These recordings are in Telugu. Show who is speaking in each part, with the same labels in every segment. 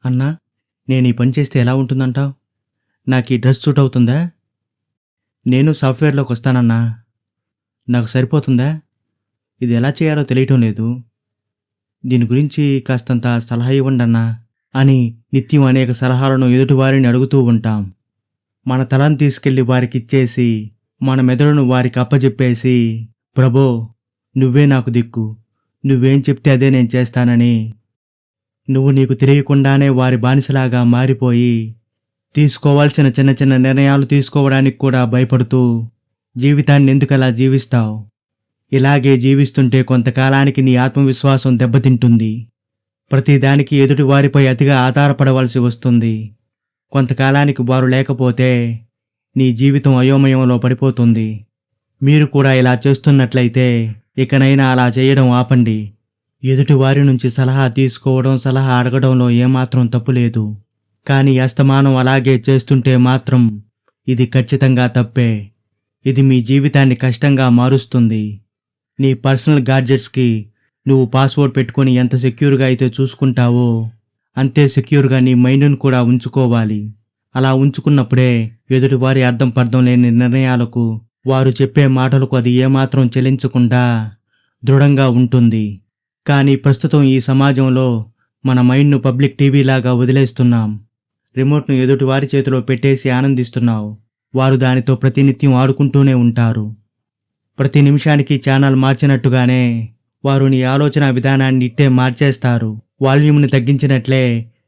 Speaker 1: అన్నా, నేను ఈ పని చేస్తే ఎలా ఉంటుందంటావు? నాకు ఈ డ్రెస్ సూట్ అవుతుందా? నేను సాఫ్ట్వేర్లోకి వస్తానన్నా. నాకు సరిపోతుందా? ఇది ఎలా చేయాలో తెలియటం లేదు. దీని గురించి కాస్తంత సలహా ఇవ్వండి అన్నా అని నిత్యం అనేక సలహాలను ఎదుటివారిని అడుగుతూ ఉంటాం. మన తలను తీసుకెళ్లి వారికి ఇచ్చేసి, మన మెదడును వారికి అప్పజెప్పేసి, ప్రభో నువ్వే నాకు దిక్కు, నువ్వేం చెప్తే అదే నేను చేస్తానని నువ్వు నీకు తెలియకుండానే వారి బానిసలాగా మారిపోయి తీసుకోవాల్సిన చిన్న చిన్న నిర్ణయాలు తీసుకోవడానికి కూడా భయపడుతూ జీవితాన్ని ఎందుకలా జీవిస్తావు? ఇలాగే జీవిస్తుంటే కొంతకాలానికి నీ ఆత్మవిశ్వాసం దెబ్బతింటుంది. ప్రతిదానికి ఎదుటి వారిపై అతిగా ఆధారపడవలసి వస్తుంది. కొంతకాలానికి వారు లేకపోతే నీ జీవితం అయోమయంలో పడిపోతుంది. మీరు కూడా ఇలా చేస్తున్నట్లయితే ఇకనైనా అలా చేయడం ఆపండి. ఎదుటి వారి నుంచి సలహా తీసుకోవడం, సలహా అడగడంలో ఏమాత్రం తప్పులేదు. కానీ అస్తమానం అలాగే చేస్తుంటే మాత్రం ఇది ఖచ్చితంగా తప్పే. ఇది మీ జీవితాన్ని కష్టంగా మారుస్తుంది. నీ పర్సనల్ గాడ్జెట్స్కి నువ్వు పాస్వర్డ్ పెట్టుకొని ఎంత సెక్యూర్గా అయితే చూసుకుంటావో అంతే సెక్యూర్గా నీ మైండ్ను కూడా ఉంచుకోవాలి. అలా ఉంచుకున్నప్పుడే ఎదుటివారి అర్థం పర్థం లేని నిర్ణయాలకు, వారు చెప్పే మాటలకు అది ఏమాత్రం చెలించకుండా దృఢంగా ఉంటుంది. కానీ ప్రస్తుతం ఈ సమాజంలో మన మైండ్ను పబ్లిక్ టీవీలాగా వదిలేస్తున్నాం. రిమోట్ను ఎదుటివారి చేతిలో పెట్టేసి ఆనందిస్తున్నావు. వారు దానితో ప్రతినిత్యం ఆడుకుంటూనే ఉంటారు. ప్రతి నిమిషానికి ఛానల్ మార్చినట్టుగానే వారు నీ ఆలోచన విధానాన్ని ఇట్టే మార్చేస్తారు. వాల్యూమ్ని తగ్గించినట్లే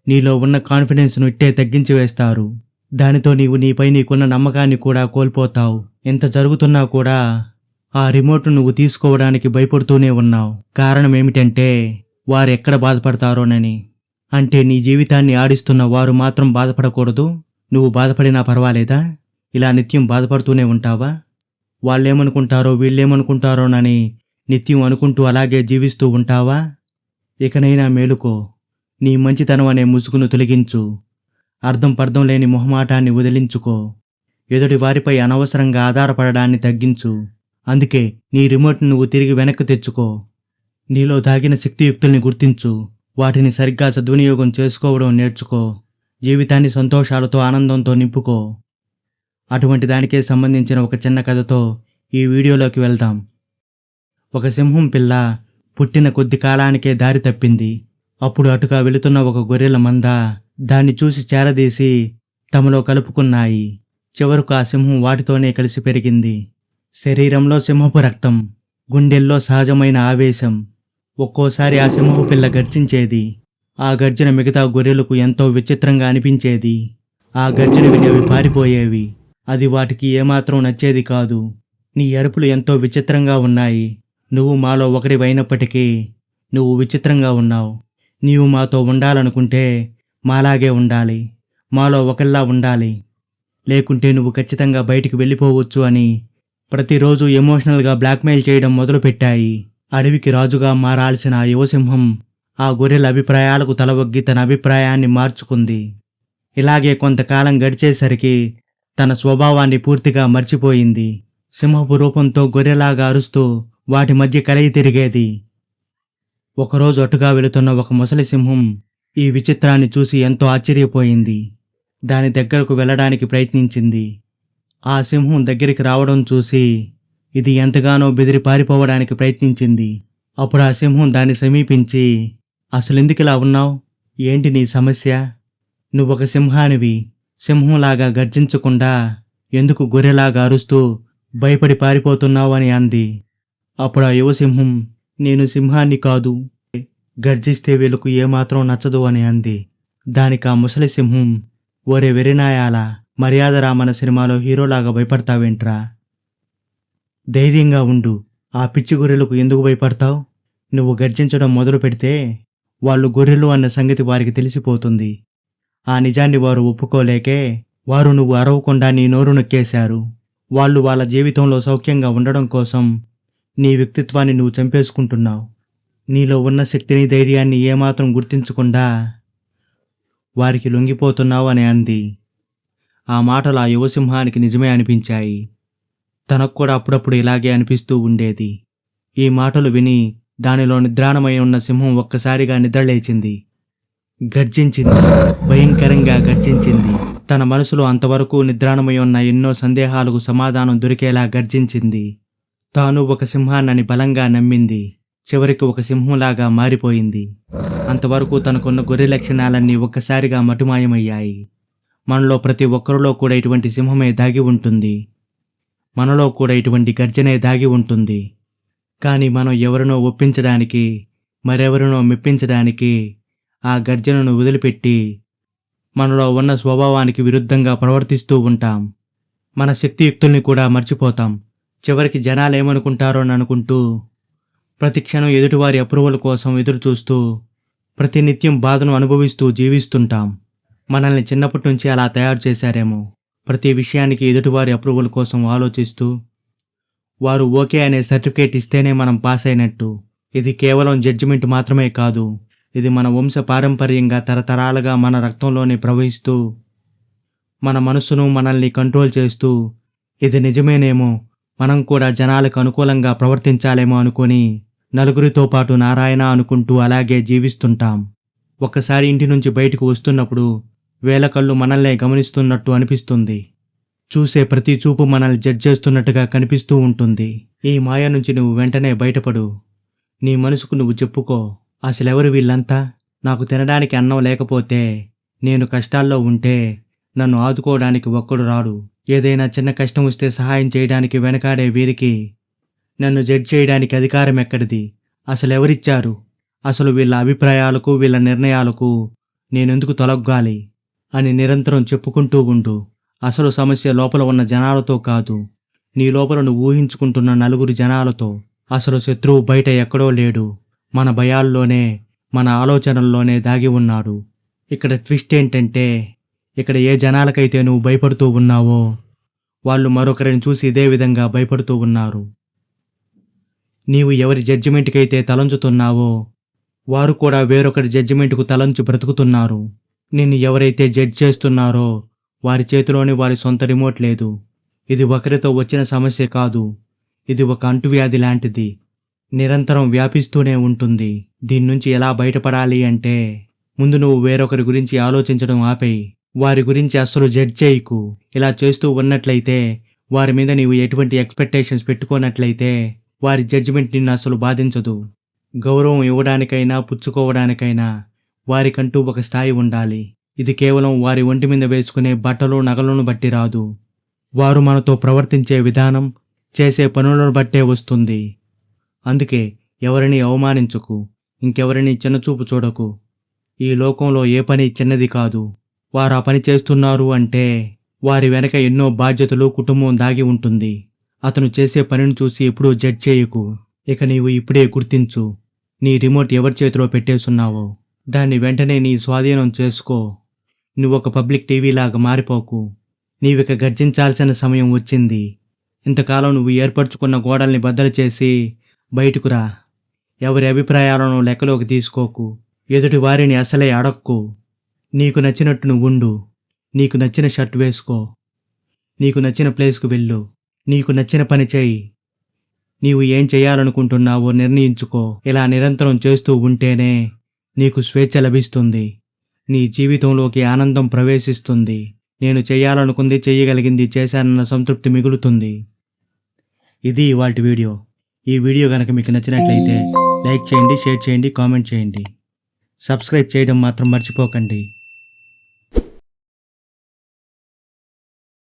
Speaker 1: నీలో ఉన్న కాన్ఫిడెన్స్ను ఇట్టే తగ్గించి వేస్తారు. దానితో నీవు నీపై నీకున్న నమ్మకాన్ని కూడా కోల్పోతావు. ఇంత జరుగుతున్నా కూడా ఆ రిమోట్ను నువ్వు తీసుకోవడానికి భయపడుతూనే ఉన్నావు. కారణం ఏమిటంటే వారు ఎక్కడ బాధపడతారోనని. అంటే నీ జీవితాన్ని ఆడిస్తున్న వారు మాత్రం బాధపడకూడదు, నువ్వు బాధపడినా పర్వాలేదా? ఇలా నిత్యం బాధపడుతూనే ఉంటావా? వాళ్ళేమనుకుంటారో వీళ్ళేమనుకుంటారోనని నిత్యం అనుకుంటూ అలాగే జీవిస్తూ ఉంటావా? ఇకనైనా మేలుకో. నీ మంచితనం అనే ముసుగును తొలగించు. అర్థం పర్థం లేని మొహమాటాన్ని వదిలించుకో. ఎదుటి వారిపై అనవసరంగా ఆధారపడడాన్ని తగ్గించు. అందుకే నీ రిమోట్ను నువ్వు తిరిగి వెనక్కి తెచ్చుకో. నీలో దాగిన శక్తియుక్తుల్ని గుర్తించు. వాటిని సరిగ్గా సద్వినియోగం చేసుకోవడం నేర్చుకో. జీవితాన్ని సంతోషాలతో, ఆనందంతో నింపుకో. అటువంటి దానికే సంబంధించిన ఒక చిన్న కథతో ఈ వీడియోలోకి వెళ్దాం. ఒక సింహం పిల్ల పుట్టిన కొద్ది కాలానికే దారి తప్పింది. అప్పుడు అటుగా వెళుతున్న ఒక గొర్రెల మంద దాన్ని చూసి చేరదీసి తమలో కలుపుకున్నాయి. చివరకు ఆ సింహం వాటితోనే కలిసి పెరిగింది. శరీరంలో సింహపు రక్తం, గుండెల్లో సహజమైన ఆవేశం. ఒక్కోసారి ఆ సింహపు పిల్ల గర్జించేది. ఆ గర్జన మిగతా గొర్రెలకు ఎంతో విచిత్రంగా అనిపించేది. ఆ గర్జన విని అవి పారిపోయేవి. అది వాటికి ఏమాత్రం నచ్చేది కాదు. నీ అరుపులు ఎంతో విచిత్రంగా ఉన్నాయి. నువ్వు మాలో ఒకడివైనప్పటికీ నువ్వు విచిత్రంగా ఉన్నావు. నీవు మాతో ఉండాలనుకుంటే మాలాగే ఉండాలి, మాలో ఒకళ్ళా ఉండాలి. లేకుంటే నువ్వు ఖచ్చితంగా బయటికి వెళ్ళిపోవచ్చు అని ప్రతిరోజు ఎమోషనల్గా బ్లాక్మెయిల్ చేయడం మొదలుపెట్టాయి. అడవికి రాజుగా మారాల్సిన ఆ యువసింహం ఆ గొర్రెల అభిప్రాయాలకు తలవొగ్గి తన అభిప్రాయాన్ని మార్చుకుంది. ఇలాగే కొంతకాలం గడిచేసరికి తన స్వభావాన్ని పూర్తిగా మర్చిపోయింది. సింహపు రూపంతో గొర్రెలాగా అరుస్తూ వాటి మధ్య కలిగి తిరిగేది. ఒకరోజు అటుగా వెళుతున్న ఒక ముసలి సింహం ఈ విచిత్రాన్ని చూసి ఎంతో ఆశ్చర్యపోయింది. దాని దగ్గరకు వెళ్ళడానికి ప్రయత్నించింది. ఆ సింహం దగ్గరికి రావడం చూసి ఇది ఎంతగానో బెదిరి పారిపోవడానికి ప్రయత్నించింది. అప్పుడు ఆ సింహం దాన్ని సమీపించి, అసలెందుకిలా ఉన్నావు? ఏంటి నీ సమస్య? నువ్వొక సింహానివి. సింహంలాగా గర్జించకుండా ఎందుకు గొర్రెలాగా అరుస్తూ భయపడి పారిపోతున్నావు అని అంది. అప్పుడు ఆ యువసింహం, నేను సింహాన్ని కాదు, గర్జిస్తే వీళ్ళకు ఏమాత్రం నచ్చదు అని అంది. దానికి ఆ ముసలి సింహం, ఓరే వెరినాయాల, మర్యాద రామన్న సినిమాలో హీరోలాగా భయపడతావేంట్రా? ధైర్యంగా ఉండు. ఆ పిచ్చి గొర్రెలకు ఎందుకు భయపడతావు? నువ్వు గర్జించడం మొదలు పెడితే వాళ్ళు గొర్రెలు అన్న సంగతి వారికి తెలిసిపోతుంది. ఆ నిజాన్ని వారు ఒప్పుకోలేకే వారు నువ్వు అరవకుండా నీ నోరు నొక్కేశారు. వాళ్ళు వాళ్ళ జీవితంలో సౌఖ్యంగా ఉండడం కోసం నీ వ్యక్తిత్వాన్ని నువ్వు చంపేసుకుంటున్నావు. నీలో ఉన్న శక్తిని, ధైర్యాన్ని ఏమాత్రం గుర్తించకుండా వారికి లొంగిపోతున్నావు అని అంది. ఆ మాటలు ఆ యువసింహానికి నిజమే అనిపించాయి. తనకు కూడా అప్పుడప్పుడు ఇలాగే అనిపిస్తూ ఉండేది. ఈ మాటలు విని దానిలో నిద్రాణమై ఉన్న సింహం ఒక్కసారిగా నిద్రలేచింది. గర్జించింది. భయంకరంగా గర్జించింది. తన మనసులో అంతవరకు నిద్రాణమై ఉన్న ఎన్నో సందేహాలకు సమాధానం దొరికేలా గర్జించింది. తాను ఒక సింహాన్నని బలంగా నమ్మింది. చివరికి ఒక సింహంలాగా మారిపోయింది. అంతవరకు తనకున్న గొర్రె లక్షణాలన్నీ ఒక్కసారిగా మటుమాయమయ్యాయి. మనలో ప్రతి ఒక్కరిలో కూడా ఇటువంటి సింహమే దాగి ఉంటుంది. మనలో కూడా ఇటువంటి గర్జనే దాగి ఉంటుంది. కానీ మనం ఎవరినో ఒప్పించడానికి, మరెవరినో మెప్పించడానికి ఆ గర్జనను వదిలిపెట్టి మనలో ఉన్న స్వభావానికి విరుద్ధంగా ప్రవర్తిస్తూ ఉంటాం. మన శక్తియుక్తుల్ని కూడా మర్చిపోతాం. చివరికి జనాలేమనుకుంటారో అనుకుంటూ ప్రతి క్షణం ఎదుటివారి అప్రూవల్ కోసం ఎదురుచూస్తూ ప్రతినిత్యం బాధను అనుభవిస్తూ జీవిస్తుంటాం. మనల్ని చిన్నప్పటి నుంచి అలా తయారు చేశారేమో. ప్రతి విషయానికి ఎదుటివారి అప్రూవల్ కోసం ఆలోచిస్తూ వారు ఓకే అనే సర్టిఫికేట్ ఇస్తేనే మనం పాస్ అయినట్టు. ఇది కేవలం జడ్జిమెంట్ మాత్రమే కాదు. ఇది మన వంశ పారంపర్యంగా తరతరాలుగా మన రక్తంలోనే ప్రవహిస్తూ మన మనస్సును మనల్ని కంట్రోల్ చేస్తూ ఇది నిజమేనేమో, మనం కూడా జనాలకు అనుకూలంగా ప్రవర్తించాలేమో అనుకొని నలుగురితో పాటు నారాయణ అనుకుంటూ అలాగే జీవిస్తుంటాం. ఒక్కసారి ఇంటి నుంచి బయటకు వస్తున్నప్పుడు వేల కళ్ళు మనల్నే గమనిస్తున్నట్టు అనిపిస్తుంది. చూసే ప్రతి చూపు మనల్ని జడ్జ్ చేస్తున్నట్టుగా కనిపిస్తూ ఉంటుంది. ఈ మాయ నుంచి నువ్వు వెంటనే బయటపడు. నీ మనసుకు నువ్వు చెప్పుకో, అసలెవరు వీళ్ళంతా? నాకు తినడానికి అన్నం లేకపోతే, నేను కష్టాల్లో ఉంటే నన్ను ఆదుకోవడానికి ఒక్కడు రాడు. ఏదైనా చిన్న కష్టం వస్తే సహాయం చేయడానికి వెనకాడే వీరికి నన్ను జడ్జ్ చేయడానికి అధికారం ఎక్కడిది? అసలెవరిచ్చారు? అసలు వీళ్ళ అభిప్రాయాలకు, వీళ్ళ నిర్ణయాలకు నేనెందుకు తొలగ్గాలి అని నిరంతరం చెప్పుకుంటూ ఉండు. అసలు సమస్య లోపల ఉన్న జనాలతో కాదు, నీ లోపల నువ్వు ఊహించుకుంటున్న నలుగురు జనాలతో. అసలు శత్రువు బయట ఎక్కడో లేడు, మన భయాల్లోనే, మన ఆలోచనల్లోనే దాగి ఉన్నాడు. ఇక్కడ ట్విస్ట్ ఏంటంటే, ఇక్కడ ఏ జనాలకైతే నువ్వు భయపడుతూ ఉన్నావో వాళ్ళు మరొకరిని చూసి ఇదే విధంగా భయపడుతూ ఉన్నారు. నీవు ఎవరి జడ్జిమెంట్కైతే తలంచుతున్నావో వారు కూడా వేరొకరి జడ్జిమెంట్కు తలంచి బ్రతుకుతున్నారు. నిన్ను ఎవరైతే జడ్జ్ చేస్తున్నారో వారి చేతిలోని వారి సొంత రిమోట్ లేదు. ఇది ఒకరితో వచ్చిన సమస్య కాదు, ఇది ఒక అంటువ్యాధి లాంటిది. నిరంతరం వ్యాపిస్తూనే ఉంటుంది. దీని నుంచి ఎలా బయటపడాలి అంటే, ముందు నువ్వు వేరొకరి గురించి ఆలోచించడం ఆపేయి. వారి గురించి అస్సలు జడ్జ్ చేయకు. ఇలా చేస్తూ ఉన్నట్లయితే, వారి మీద నీవు ఎటువంటి ఎక్స్పెక్టేషన్స్ పెట్టుకోనట్లయితే వారి జడ్జిమెంట్ నిన్ను అసలు బాధించదు. గౌరవం ఇవ్వడానికైనా పుచ్చుకోవడానికైనా వారికంటూ ఒక స్థాయి ఉండాలి. ఇది కేవలం వారి ఒంటి మీద వేసుకునే బట్టలు, నగలను బట్టి రాదు. వారు మనతో ప్రవర్తించే విధానం, చేసే పనులను బట్టే వస్తుంది. అందుకే ఎవరిని అవమానించకు, ఇంకెవరిని చిన్నచూపు చూడకు. ఈ లోకంలో ఏ పని చిన్నది కాదు. వారు ఆ పని చేస్తున్నారు అంటే వారి వెనక ఎన్నో బాధ్యతలు, కుటుంబం దాగి ఉంటుంది. అతను చేసే పనిని చూసి ఎప్పుడూ జడ్జ్ చేయకు. ఇక నీవు ఇప్పుడే గుర్తించు, నీ రిమోట్ ఎవరి చేతిలో పెట్టేసున్నావో దాన్ని వెంటనే నీ స్వాధీనం చేసుకో. నువ్వొక పబ్లిక్ టీవీలాగా మారిపోకు. నీవిక గర్జించాల్సిన సమయం వచ్చింది. ఇంతకాలం నువ్వు ఏర్పరచుకున్న గోడల్ని బద్దలు చేసి బయటకు రా. ఎవరి అభిప్రాయాలను లెక్కలోకి తీసుకోకు. ఎదుటి వారిని అసలే అడక్కు. నీకు నచ్చినట్టు నువ్వుండు. నీకు నచ్చిన షర్ట్ వేసుకో. నీకు నచ్చిన ప్లేస్కు వెళ్ళు. నీకు నచ్చిన పని చేయి. నీవు ఏం చేయాలనుకుంటున్నావో నిర్ణయించుకో. ఇలా నిరంతరం చేస్తూ ఉంటేనే నీకు స్వేచ్ఛ లభిస్తుంది. నీ జీవితంలోకి ఆనందం ప్రవేశిస్తుంది. నేను చేయాలనుకుంది, చేయగలిగింది చేశానన్న సంతృప్తి మిగులుతుంది. ఇది ఇవాల్టి వీడియో. ఈ వీడియో కనుక మీకు నచ్చినట్లయితే లైక్ చేయండి, షేర్ చేయండి, కామెంట్ చేయండి. సబ్స్క్రైబ్ చేయడం మాత్రం మర్చిపోకండి.